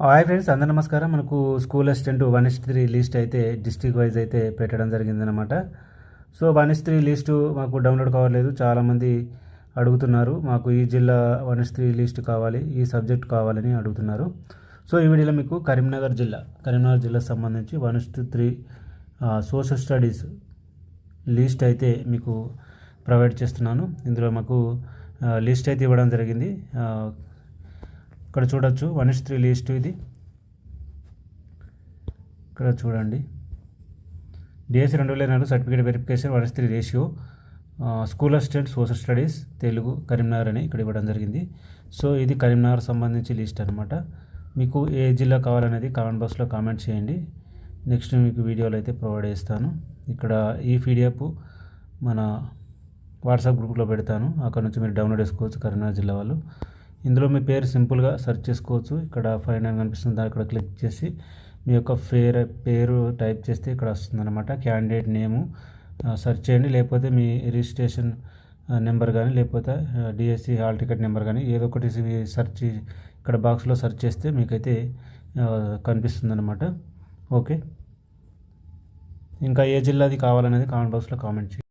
Hi friends, అందరూ నమస్కారం. మనకు స్కూల్ అసిస్టెంట్ 1:3 లిస్ట్ అయితే డిస్ట్రిక్ట్ వైజ్ అయితే పెట్టడం జరిగిందనమాట. సో 1:3 లిస్టు మాకు డౌన్లోడ్ కావట్లేదు. చాలామంది అడుగుతున్నారు, మాకు ఈ జిల్లా 1:3 లిస్ట్ కావాలి, ఈ సబ్జెక్ట్ కావాలని అడుగుతున్నారు. సో ఈ వీడియోలో మీకు కరీంనగర్ జిల్లాకు సంబంధించి 1:3 సోషల్ స్టడీస్ లిస్ట్ అయితే మీకు ప్రొవైడ్ చేస్తున్నాను. ఇందులో మాకు లిస్ట్ అయితే ఇవ్వడం జరిగింది. ఇక్కడ చూడొచ్చు 1:3 లిస్ట్ ఇది. ఇక్కడ చూడండి, DSC 2004 certificate verification 1:3 ratio school assistant social studies Telugu Karimnagar అని ఇక్కడ ఇవ్వడం జరిగింది. సో ఇది కరీంనగర్ సంబంధించి లిస్ట్ అనమాట. మీకు ఏ జిల్లా కావాలనేది కామెంట్ బాక్స్లో కామెంట్ చేయండి. నెక్స్ట్ మీకు వీడియోలు అయితే ప్రొవైడ్ చేస్తాను. ఇక్కడ ఈ పీడిఎఫ్ మన వాట్సాప్ గ్రూప్లో పెడతాను, అక్కడ నుంచి మీరు డౌన్లోడ్ చేసుకోవచ్చు కరీంనగర్ జిల్లా వాళ్ళు. ఇందులో మీ పేరు సింపుల్గా సెర్చ్ చేసుకోవచ్చు. ఇక్కడ ఫైండ్ అని కనిపిస్తుంది, అక్కడ క్లిక్ చేసి మీ యొక్క పేరు టైప్ చేస్తే ఇక్కడ వస్తుందన్నమాట. క్యాండిడేట్ నేము సెర్చ్ చేయండి, లేకపోతే మీ రిజిస్ట్రేషన్ నెంబర్ కానీ, లేకపోతే డిఎస్సి హాల్ టికెట్ నెంబర్ కానీ ఏదో ఒకటి సెర్చ్ ఇక్కడ బాక్స్లో సెర్చ్ చేస్తే మీకైతే కనిపిస్తుందన్నమాట. ఓకే, ఇంకా ఏ జిల్లాది కావాలనేది కామెంట్ బాక్స్లో కామెంట్ చేయండి.